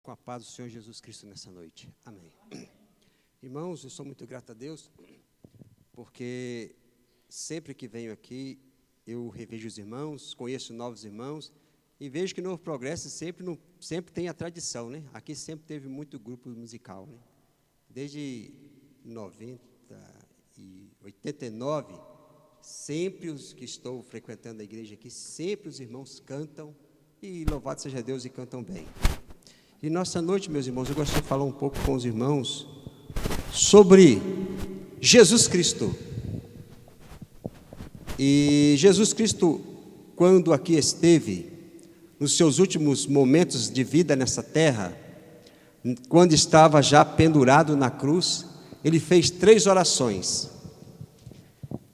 Com a paz do Senhor Jesus Cristo nessa noite. Amém. Irmãos, eu sou muito grato a Deus, porque sempre que venho aqui, eu revejo os irmãos, conheço novos irmãos, e vejo que Novo Progresso sempre tem a tradição, né? Aqui sempre teve muito grupo musical, né? Desde 90 e 89, sempre os que estou frequentando a igreja aqui, sempre os irmãos cantam, e louvado seja Deus, e cantam bem. E nessa noite, meus irmãos, eu gostaria de falar um pouco com os irmãos sobre Jesus Cristo. E Jesus Cristo, quando aqui esteve, nos seus últimos momentos de vida nessa terra, quando estava já pendurado na cruz, ele fez 3 orações.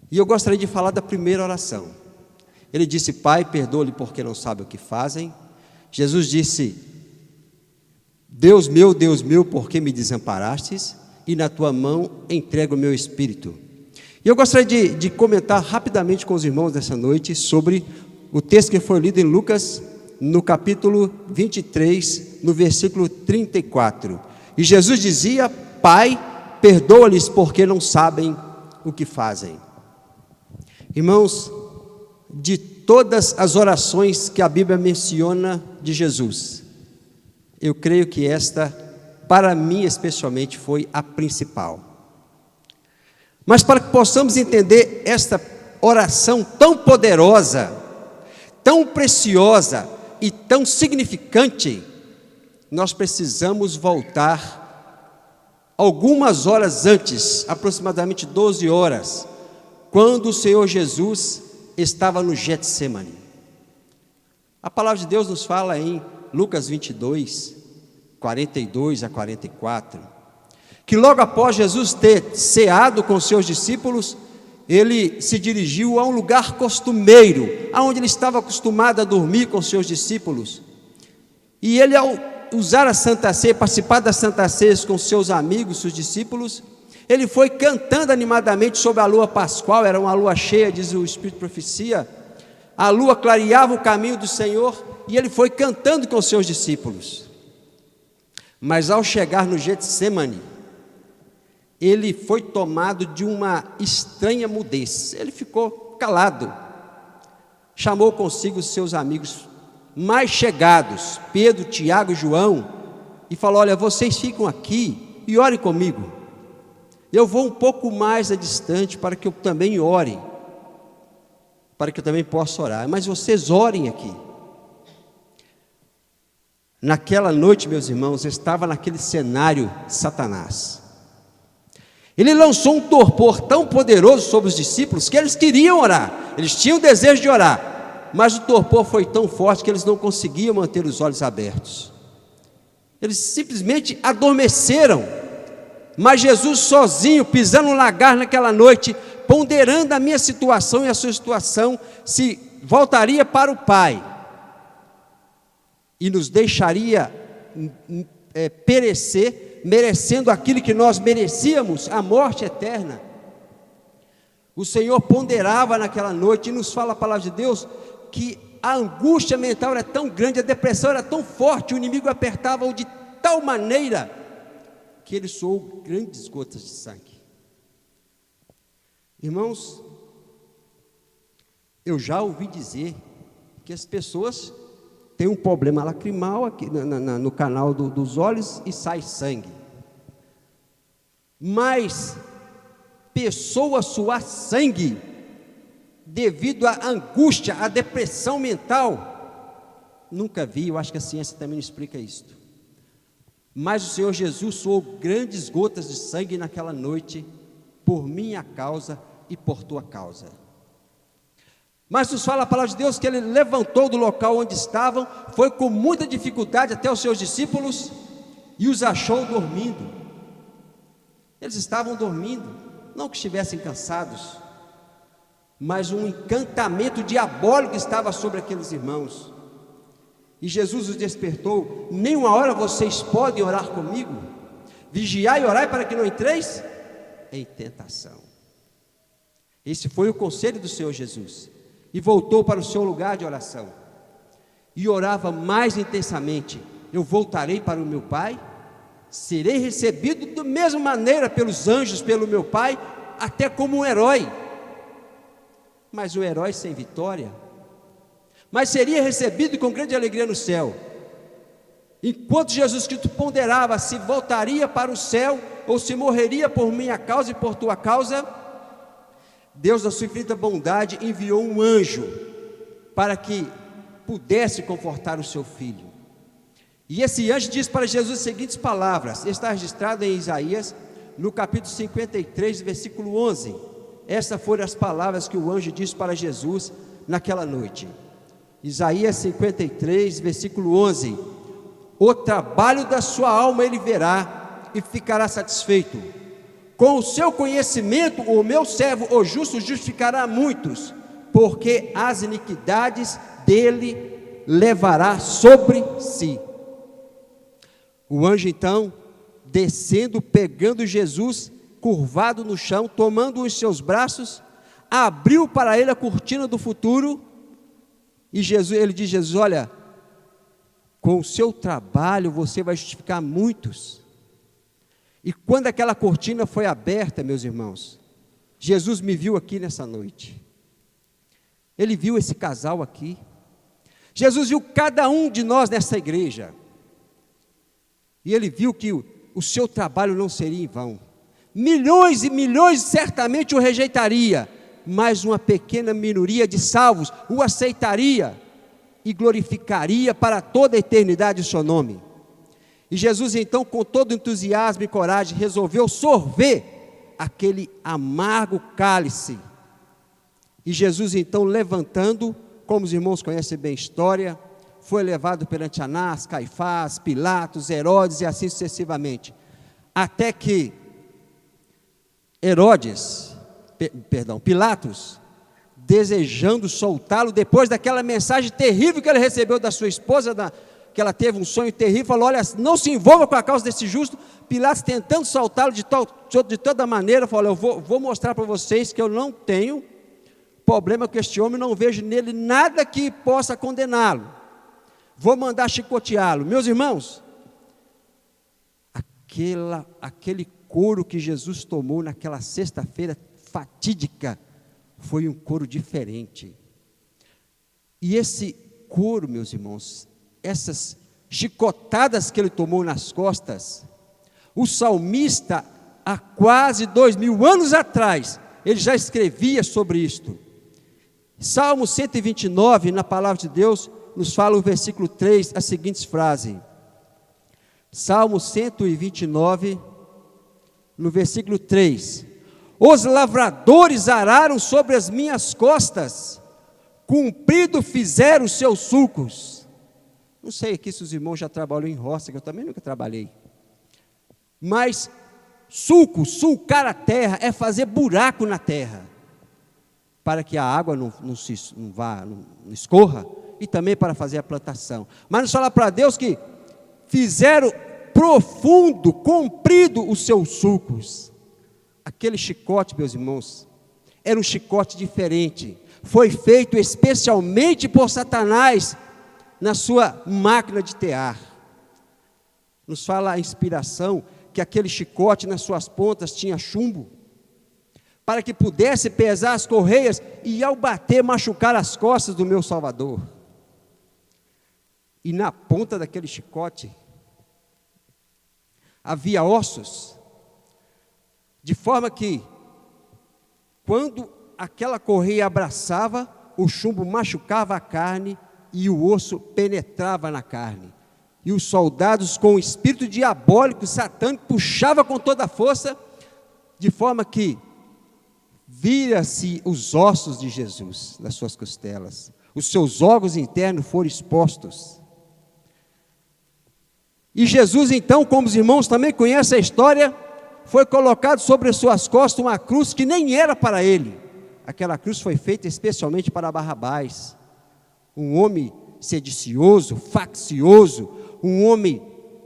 E eu gostaria de falar da primeira oração. Ele disse: Pai, perdoa-lhe porque não sabem o que fazem. Jesus disse: Deus meu, por que me desamparastes? E na tua mão entrego o meu espírito. E eu gostaria de comentar rapidamente com os irmãos nessa noite sobre o texto que foi lido em Lucas, no capítulo 23, no versículo 34. E Jesus dizia: Pai, perdoa-lhes porque não sabem o que fazem. Irmãos, de todas as orações que a Bíblia menciona de Jesus, eu creio que esta, para mim especialmente, foi a principal. Mas para que possamos entender esta oração tão poderosa, tão preciosa e tão significante, nós precisamos voltar algumas horas antes, aproximadamente 12 horas, quando o Senhor Jesus estava no Getsemane. A palavra de Deus nos fala em Lucas 22, 42 a 44, que logo após Jesus ter ceado com seus discípulos, ele se dirigiu a um lugar costumeiro, aonde ele estava acostumado a dormir com seus discípulos. E ele, ao usar a Santa Ceia, participar da Santa Ceia com seus amigos, seus discípulos, ele foi cantando animadamente sobre a lua pascual. Era uma lua cheia, diz o Espírito de Profecia. A lua clareava o caminho do Senhor, e ele foi cantando com seus discípulos. Mas ao chegar no Getsemane, ele foi tomado de uma estranha mudez. Ele ficou calado. Chamou consigo os seus amigos mais chegados, Pedro, Tiago e João, e falou: olha, vocês ficam aqui e orem comigo. Eu vou um pouco mais distante para que eu também ore, para que eu também possa orar, mas vocês orem aqui. Naquela noite, meus irmãos, estava naquele cenário Satanás. Ele lançou um torpor tão poderoso sobre os discípulos que eles queriam orar, eles tinham desejo de orar, mas o torpor foi tão forte que eles não conseguiam manter os olhos abertos. Eles simplesmente adormeceram. Mas Jesus sozinho, pisando no lagar naquela noite, ponderando a minha situação e a sua situação, se voltaria para o Pai e nos deixaria perecer, merecendo aquilo que nós merecíamos, a morte eterna. O Senhor ponderava naquela noite, e nos fala a palavra de Deus, que a angústia mental era tão grande, a depressão era tão forte, o inimigo apertava-o de tal maneira, que ele suou grandes gotas de sangue. Irmãos, eu já ouvi dizer que as pessoas têm um problema lacrimal aqui no canal dos olhos e sai sangue. Mas pessoa suar sangue devido à angústia, à depressão mental, nunca vi. Eu acho que a ciência também não explica isso. Mas o Senhor Jesus suou grandes gotas de sangue naquela noite, por minha causa e por tua causa. Mas nos fala a palavra de Deus que ele levantou do local onde estavam, foi com muita dificuldade até os seus discípulos e os achou dormindo. Eles estavam dormindo, não que estivessem cansados, mas um encantamento diabólico estava sobre aqueles irmãos. E Jesus os despertou: nem uma hora vocês podem orar comigo? Vigiai e orai para que não entreis em tentação. Esse foi o conselho do Senhor Jesus. E voltou para o seu lugar de oração. E orava mais intensamente, eu voltarei para o meu Pai, serei recebido da mesma maneira pelos anjos, pelo meu Pai, até como um herói. Mas um herói sem vitória, mas seria recebido com grande alegria no céu. Enquanto Jesus Cristo ponderava se voltaria para o céu ou se morreria por minha causa e por tua causa, Deus, na sua infinita bondade, enviou um anjo para que pudesse confortar o seu filho. E esse anjo diz para Jesus as seguintes palavras, está registrado em Isaías, no capítulo 53, versículo 11. Essas foram as palavras que o anjo disse para Jesus naquela noite. Isaías 53, versículo 11: o trabalho da sua alma ele verá e ficará satisfeito. Com o seu conhecimento, o meu servo, o justo, justificará muitos, porque as iniquidades dele levará sobre si. O anjo então, descendo, pegando Jesus, curvado no chão, tomando os seus braços, abriu para ele a cortina do futuro, e ele diz: Jesus, olha, com o seu trabalho você vai justificar muitos. E quando aquela cortina foi aberta, meus irmãos, Jesus me viu aqui nessa noite. Ele viu esse casal aqui. Jesus viu cada um de nós nessa igreja. E ele viu que o seu trabalho não seria em vão. Milhões e milhões certamente o rejeitaria, mas uma pequena minoria de salvos o aceitaria e glorificaria para toda a eternidade o seu nome. E Jesus então, com todo entusiasmo e coragem, resolveu sorver aquele amargo cálice. E Jesus então, levantando, como os irmãos conhecem bem a história, foi levado perante Anás, Caifás, Pilatos, Herodes e assim sucessivamente, até que Pilatos, desejando soltá-lo, depois daquela mensagem terrível que ele recebeu da sua esposa, que ela teve um sonho terrível, falou: olha, não se envolva com a causa desse justo. Pilatos, tentando soltá-lo de toda maneira, falou: eu vou mostrar para vocês que eu não tenho problema com este homem, não vejo nele nada que possa condená-lo, vou mandar chicoteá-lo. Meus irmãos, aquele couro que Jesus tomou naquela sexta-feira fatídica, foi um couro diferente. E esse couro, meus irmãos, essas chicotadas que ele tomou nas costas, o salmista, há quase 2000 anos atrás, ele já escrevia sobre isto. Salmo 129, na palavra de Deus, nos fala o versículo 3, as seguintes frases. Salmo 129, no versículo 3: os lavradores araram sobre as minhas costas, cumprido fizeram os seus sulcos. Não sei aqui se os irmãos já trabalham em roça, que eu também nunca trabalhei. Mas sulcar a terra é fazer buraco na terra, para que a água não escorra, e também para fazer a plantação. Mas nos fala para Deus que fizeram profundo, comprido os seus sulcos. Aquele chicote, meus irmãos, era um chicote diferente, foi feito especialmente por Satanás, na sua máquina de tear. Nos fala a inspiração, que aquele chicote nas suas pontas tinha chumbo, para que pudesse pesar as correias, e ao bater, machucar as costas do meu Salvador. E na ponta daquele chicote, havia ossos, de forma que, quando aquela correia abraçava, o chumbo machucava a carne, e o osso penetrava na carne. E os soldados, com o espírito diabólico, satânico, puxavam com toda a força, de forma que vira-se os ossos de Jesus das suas costelas, os seus órgãos internos foram expostos. E Jesus então, como os irmãos também conhecem a história, foi colocado sobre as suas costas uma cruz que nem era para ele. Aquela cruz foi feita especialmente para Barrabás, um homem sedicioso, faccioso, um homem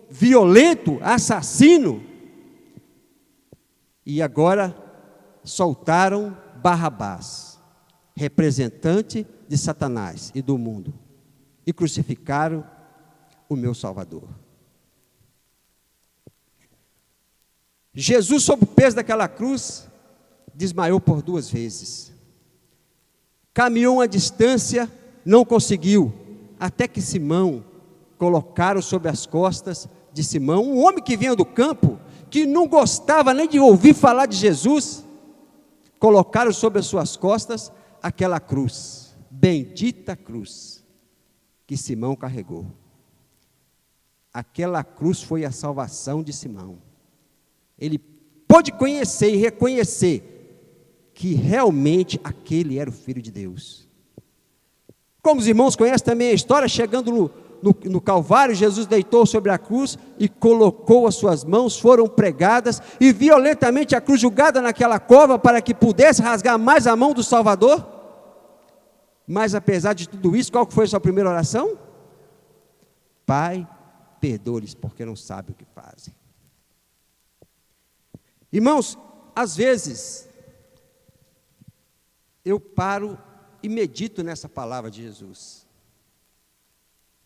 violento, assassino. E agora soltaram Barrabás, representante de Satanás e do mundo, e crucificaram o meu Salvador. Jesus, sob o peso daquela cruz, desmaiou por 2 vezes. Caminhou uma distância, não conseguiu, até que Simão colocaram sobre as costas de Simão, um homem que vinha do campo, que não gostava nem de ouvir falar de Jesus, colocaram sobre as suas costas aquela cruz, bendita cruz, que Simão carregou. Aquela cruz foi a salvação de Simão. Ele pôde conhecer e reconhecer que realmente aquele era o Filho de Deus. Como os irmãos conhecem também a história, chegando no Calvário, Jesus deitou sobre a cruz e colocou as suas mãos, foram pregadas, e violentamente a cruz julgada naquela cova, para que pudesse rasgar mais a mão do Salvador. Mas apesar de tudo isso, qual foi a sua primeira oração? Pai, perdoa-lhes, porque não sabem o que fazem. Irmãos, às vezes, eu paro e medito nessa palavra de Jesus.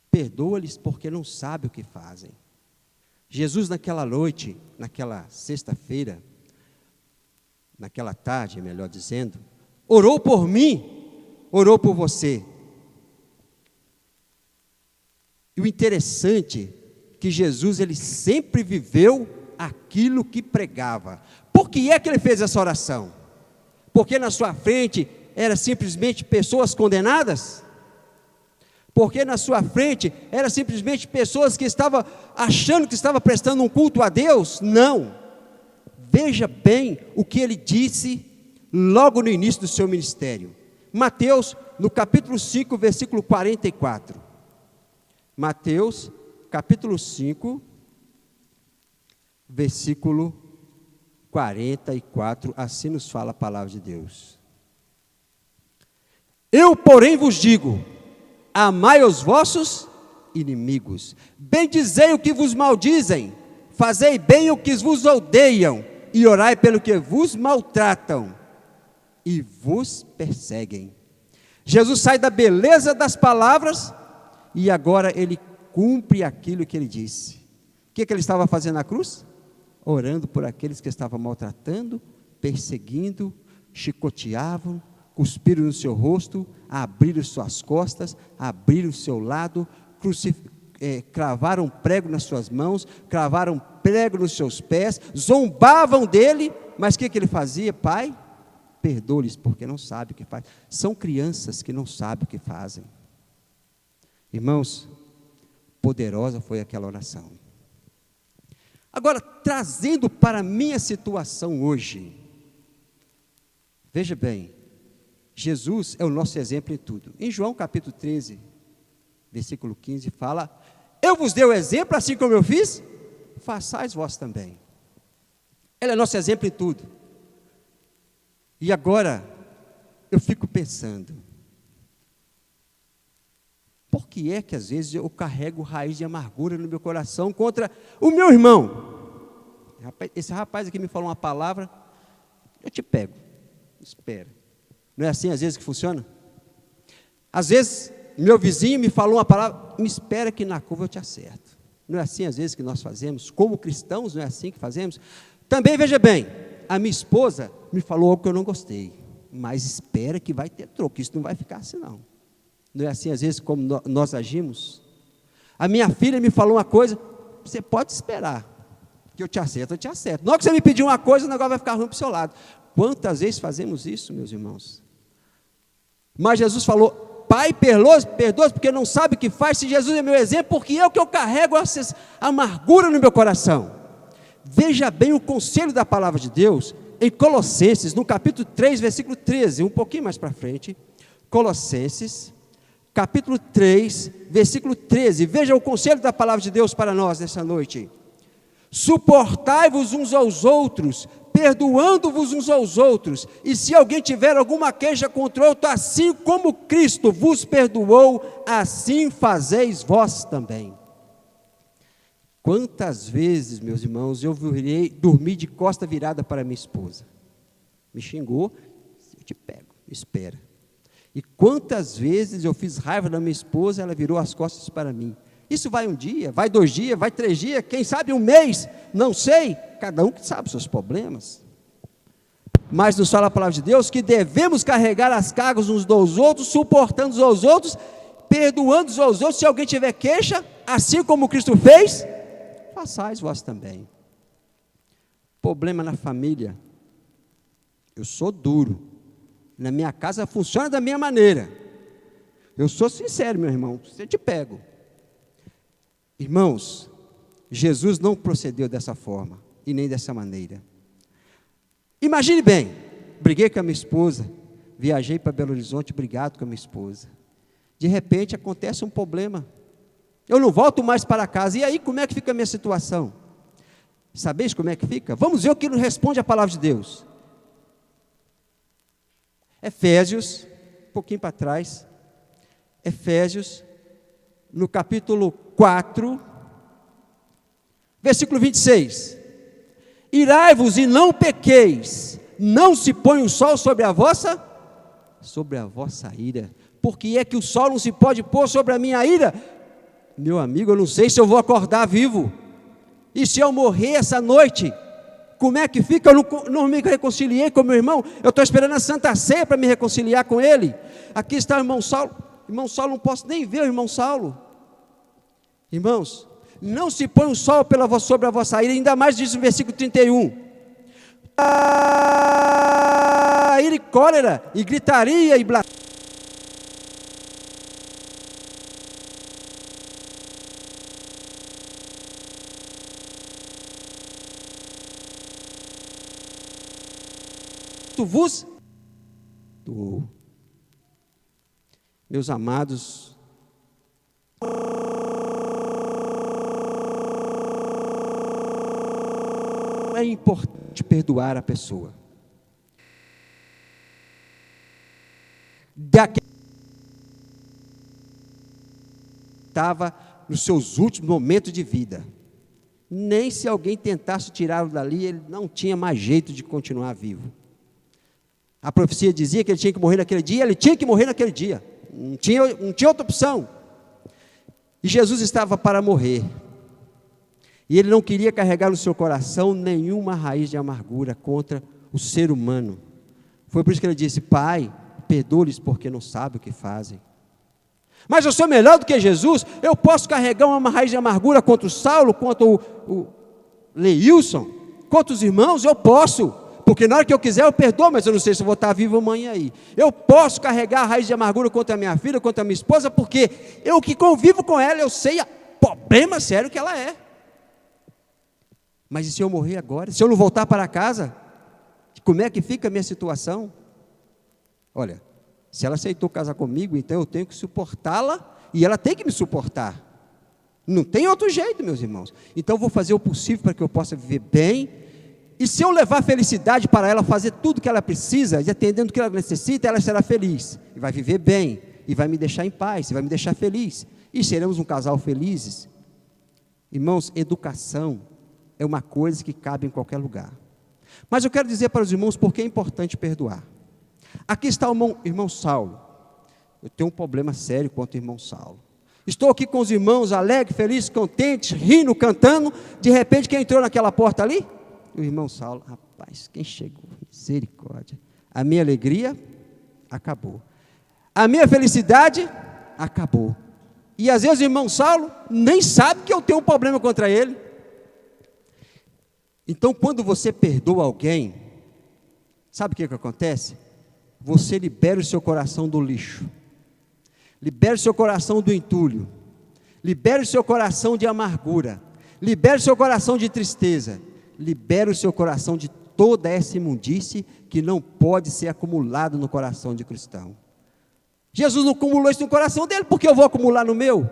Perdoa-lhes porque não sabem o que fazem. Jesus naquela noite, naquela sexta-feira, naquela tarde, melhor dizendo, orou por mim, orou por você. E o interessante é que Jesus, ele sempre viveu aquilo que pregava. Por que é que ele fez essa oração? Porque na sua frente eram simplesmente pessoas condenadas? Porque na sua frente eram simplesmente pessoas que estavam achando que estavam prestando um culto a Deus? Não. Veja bem o que ele disse logo no início do seu ministério. Mateus, no capítulo 5, versículo 44. Mateus, capítulo 5, versículo 44, assim nos fala a palavra de Deus. Eu, porém, vos digo, amai os vossos inimigos, bendizei o que vos maldizem, fazei bem o que vos odeiam, e orai pelo que vos maltratam e vos perseguem. Jesus sai da beleza das palavras e agora ele cumpre aquilo que ele disse. O que ele estava fazendo na cruz? Orando por aqueles que estavam maltratando, perseguindo, chicoteavam, cuspiram no seu rosto, abriram suas costas, abriram o seu lado, cravaram prego nas suas mãos, cravaram prego nos seus pés, zombavam dele, mas o que ele fazia? Pai, perdoa-lhes porque não sabem o que fazem. São crianças que não sabem o que fazem. Irmãos, poderosa foi aquela oração. Agora, trazendo para a minha situação hoje, veja bem, Jesus é o nosso exemplo em tudo. Em João capítulo 13, versículo 15, fala, eu vos dei o exemplo, assim como eu fiz, façais vós também. Ele é nosso exemplo em tudo. E agora, eu fico pensando, por que é que às vezes eu carrego raiz de amargura no meu coração contra o meu irmão? Esse rapaz aqui me falou uma palavra, eu te pego, espera. Não é assim às vezes que funciona? Às vezes, meu vizinho me falou uma palavra, me espera que na curva eu te acerto. Não é assim às vezes que nós fazemos? Como cristãos, não é assim que fazemos? Também, veja bem, a minha esposa me falou algo que eu não gostei, mas espera que vai ter troco, isso não vai ficar assim não. Não é assim às vezes como nós agimos? A minha filha me falou uma coisa, você pode esperar, que eu te acerto, eu te acerto. Na hora que você me pedir uma coisa, o negócio vai ficar ruim para o seu lado. Quantas vezes fazemos isso, meus irmãos? Mas Jesus falou, Pai, perdoa, porque não sabe o que faz. Se Jesus é meu exemplo, porque é o que eu carrego essa amargura no meu coração. Veja bem o conselho da palavra de Deus, em Colossenses, no capítulo 3, versículo 13, um pouquinho mais para frente. Colossenses, capítulo 3, versículo 13, veja o conselho da palavra de Deus para nós nessa noite. Suportai-vos uns aos outros, perdoando-vos uns aos outros, e se alguém tiver alguma queixa contra outro, assim como Cristo vos perdoou, assim fazeis vós também. Quantas vezes, meus irmãos, eu dormi de costa virada para minha esposa, me xingou, eu te pego, espera. E quantas vezes eu fiz raiva da minha esposa, ela virou as costas para mim. Isso vai um dia, vai 2 dias, vai 3 dias, quem sabe um mês, não sei, cada um que sabe os seus problemas. Mas nos fala a palavra de Deus que devemos carregar as cargas uns dos outros, suportando uns aos outros, perdoando uns aos outros. Se alguém tiver queixa, assim como Cristo fez, façais vós também. Problema na família, eu sou duro, na minha casa funciona da minha maneira, eu sou sincero, meu irmão, eu te pego. Irmãos, Jesus não procedeu dessa forma, e nem dessa maneira. Imagine bem, briguei com a minha esposa, viajei para Belo Horizonte, brigado com a minha esposa, de repente acontece um problema, eu não volto mais para casa, e aí como é que fica a minha situação? Sabeis como é que fica? Vamos ver o que nos responde a palavra de Deus. Efésios, um pouquinho para trás, Efésios, no capítulo 4, versículo 26. Irai-vos e não pequeis, não se põe o sol sobre a vossa ira. Por que é que o sol não se pode pôr sobre a minha ira? Meu amigo, eu não sei se eu vou acordar vivo, e se eu morrer essa noite, como é que fica? Eu não me reconciliei com meu irmão, eu estou esperando a Santa Ceia para me reconciliar com ele. Aqui está o irmão Saulo, não posso nem ver o irmão Saulo. Irmãos, não se põe o sol sobre a vossa ira, ainda mais diz no versículo 31. Ira e cólera, e gritaria e blasfêmia. Meus amados, é importante perdoar a pessoa. Daquele estava nos seus últimos momentos de vida. Nem se alguém tentasse tirá-lo dali, ele não tinha mais jeito de continuar vivo. A profecia dizia que ele tinha que morrer naquele dia, ele tinha que morrer naquele dia. Não tinha outra opção. E Jesus estava para morrer. E ele não queria carregar no seu coração nenhuma raiz de amargura contra o ser humano. Foi por isso que ele disse: Pai, perdoa-lhes porque não sabem o que fazem. Mas eu sou melhor do que Jesus, eu posso carregar uma raiz de amargura contra o Saulo, contra o Leilson, contra os irmãos, eu posso. Porque na hora que eu quiser eu perdoo, mas eu não sei se eu vou estar vivo amanhã aí. Eu posso carregar a raiz de amargura contra a minha filha, contra a minha esposa, porque eu que convivo com ela, eu sei o problema sério que ela é. Mas e se eu morrer agora? Se eu não voltar para casa? Como é que fica a minha situação? Olha, se ela aceitou casar comigo, então eu tenho que suportá-la e ela tem que me suportar. Não tem outro jeito, meus irmãos. Então eu vou fazer o possível para que eu possa viver bem. E se eu levar felicidade para ela, fazer tudo o que ela precisa, e atendendo o que ela necessita, ela será feliz, e vai viver bem, e vai me deixar em paz, e vai me deixar feliz, e seremos um casal felizes. Irmãos, educação é uma coisa que cabe em qualquer lugar. Mas eu quero dizer para os irmãos por que é importante perdoar. Aqui está o irmão Saulo. Eu tenho um problema sério quanto ao irmão Saulo. Estou aqui com os irmãos, alegre, feliz, contente, rindo, cantando, de repente quem entrou naquela porta ali? O irmão Saulo. Rapaz, quem chegou? Misericórdia. A minha alegria acabou. A minha felicidade acabou. E às vezes o irmão Saulo nem sabe que eu tenho um problema contra ele. Então quando você perdoa alguém, sabe o que acontece? Você libera o seu coração do lixo. Libera o seu coração do entulho. Libera o seu coração de amargura. Libera o seu coração de tristeza. Libera o seu coração de toda essa imundície que não pode ser acumulado no coração de cristão. Jesus não acumulou isso no coração dele, porque eu vou acumular no meu?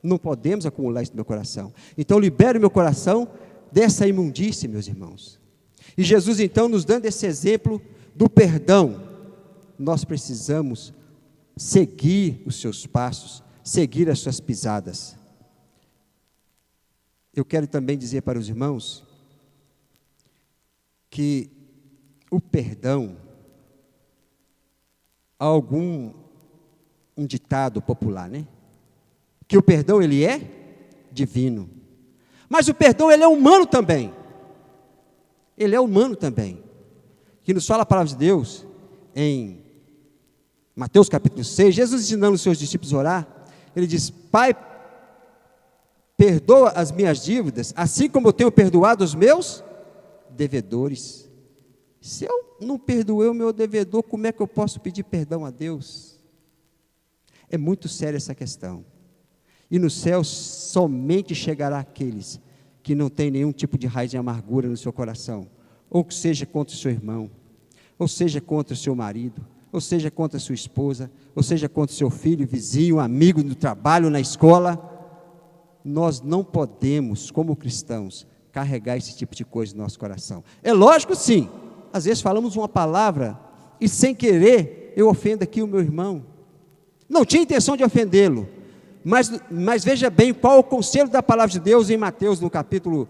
Não podemos acumular isso no meu coração. Então libere o meu coração dessa imundície, meus irmãos. E Jesus então nos dando esse exemplo do perdão, nós precisamos seguir os seus passos, seguir as suas pisadas. Eu quero também dizer para os irmãos que o perdão, há um ditado popular, né? que o perdão ele é divino. Mas o perdão ele é humano também. Ele é humano também. Que nos fala a palavra de Deus em Mateus capítulo 6, Jesus ensinando os seus discípulos a orar, ele diz: Pai, perdoa as minhas dívidas, assim como eu tenho perdoado os meus devedores. Se eu não perdoei o meu devedor, como é que eu posso pedir perdão a Deus? É muito séria essa questão. E no céu somente chegará aqueles que não têm nenhum tipo de raiz de amargura no seu coração, ou que seja contra o seu irmão, ou seja contra o seu marido, ou seja contra a sua esposa, ou seja contra o seu filho, vizinho, amigo do trabalho, na escola. Nós não podemos, como cristãos, carregar esse tipo de coisa no nosso coração. É lógico, sim, às vezes falamos uma palavra e sem querer eu ofendo aqui o meu irmão. Não tinha intenção de ofendê-lo, mas veja bem qual é o conselho da palavra de Deus em Mateus, no capítulo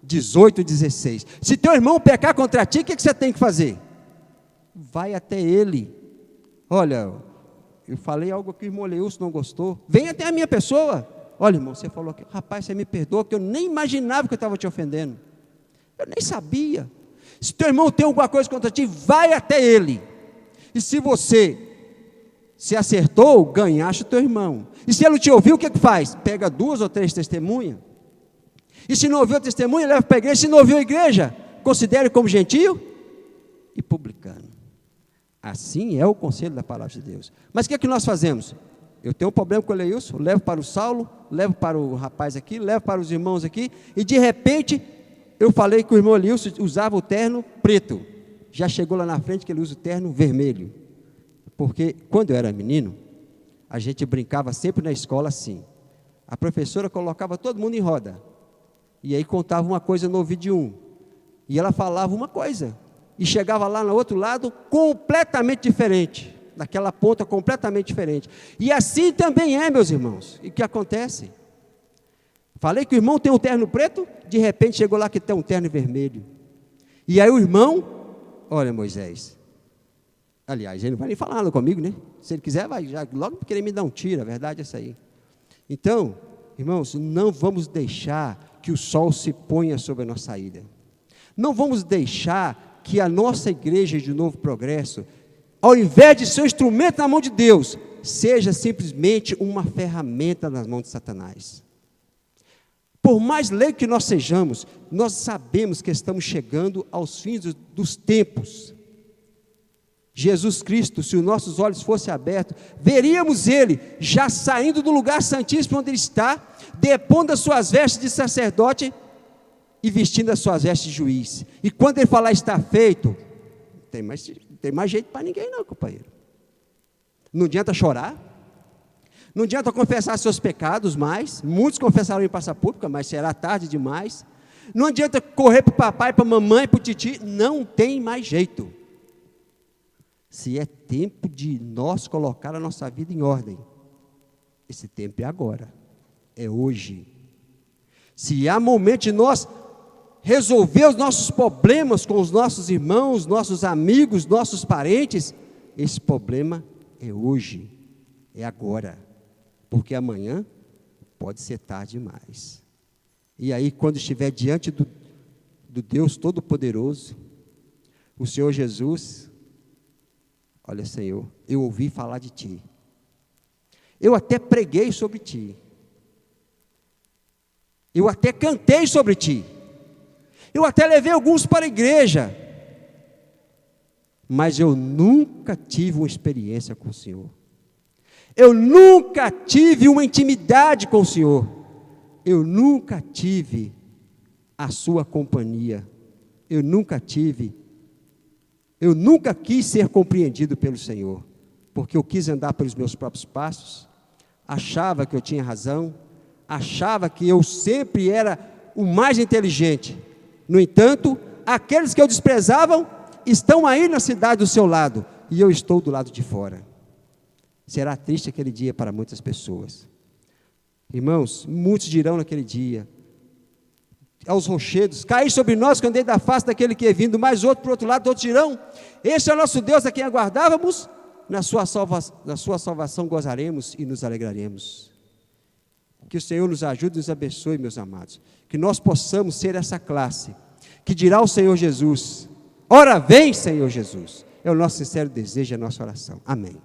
18 e 16. Se teu irmão pecar contra ti, o que você tem que fazer? Vai até ele. Olha, eu falei algo que o irmão Leilson não gostou, vem até a minha pessoa. Olha, irmão, você falou aqui, rapaz, você me perdoa, que eu nem imaginava que eu estava te ofendendo, eu nem sabia. Se teu irmão tem alguma coisa contra ti, vai até ele, e se você se acertou, ganhaste o teu irmão, e se ele não te ouviu, o que faz? Pega 2 ou 3 testemunhas, e se não ouviu a testemunha, leva para a igreja. Se não ouviu a igreja, considere como gentio e publicano. Assim é o conselho da palavra de Deus. Mas o que é que nós fazemos? Eu tenho um problema com o Leilson, levo para o Saulo, levo para o rapaz aqui, levo para os irmãos aqui, e de repente, eu falei que o irmão Leilson usava o terno preto, já chegou lá na frente que ele usa o terno vermelho, porque quando eu era menino, a gente brincava sempre na escola assim, a professora colocava todo mundo em roda, e aí contava uma coisa no ouvido de um, e ela falava uma coisa, e chegava lá no outro lado completamente diferente, naquela ponta completamente diferente. E assim também é, meus irmãos. E o que acontece? Falei que o irmão tem um terno preto, de repente chegou lá que tem um terno vermelho. E aí o irmão, olha Moisés, aliás, ele não vai nem falar nada comigo, né? Se ele quiser, vai já logo querer me dar um tiro, a verdade é essa aí. Então, irmãos, não vamos deixar que o sol se ponha sobre a nossa ilha. Não vamos deixar que a nossa igreja de Novo Progresso, ao invés de ser um instrumento na mão de Deus, seja simplesmente uma ferramenta nas mãos de Satanás. Por mais leigo que nós sejamos, nós sabemos que estamos chegando aos fins dos tempos. Jesus Cristo, se os nossos olhos fossem abertos, veríamos Ele já saindo do lugar santíssimo onde Ele está, depondo as suas vestes de sacerdote e vestindo as suas vestes de juiz. E quando Ele falar está feito, tem mais jeito para ninguém não, companheiro. Não adianta chorar, não adianta confessar seus pecados mais, muitos confessarão em praça pública, mas será tarde demais. Não adianta correr para o papai, para a mamãe, para o titi, não tem mais jeito. Se é tempo de nós colocar a nossa vida em ordem, esse tempo é agora, é hoje. Se há momento de nós resolver os nossos problemas com os nossos irmãos, nossos amigos, nossos parentes, esse problema é hoje, é agora, porque amanhã pode ser tarde demais. E aí, quando estiver diante do Deus Todo-Poderoso, o Senhor Jesus, olha, Senhor, eu ouvi falar de Ti, eu até preguei sobre Ti, eu até cantei sobre Ti, eu até levei alguns para a igreja, mas eu nunca tive uma experiência com o Senhor, eu nunca tive uma intimidade com o Senhor, eu nunca tive a sua companhia, eu nunca quis ser compreendido pelo Senhor, porque eu quis andar pelos meus próprios passos, achava que eu tinha razão, achava que eu sempre era o mais inteligente. No entanto, aqueles que eu desprezavam estão aí na cidade do seu lado, e eu estou do lado de fora. Será triste aquele dia para muitas pessoas. Irmãos, muitos dirão naquele dia, aos rochedos, cair sobre nós quando ele da face daquele que é vindo, mais outro por outro lado, outros dirão, este é o nosso Deus a quem aguardávamos, na sua salvação gozaremos e nos alegraremos. Que o Senhor nos ajude e nos abençoe, meus amados. Que nós possamos ser essa classe que dirá ao Senhor Jesus: ora vem, Senhor Jesus. É o nosso sincero desejo, a nossa oração. Amém.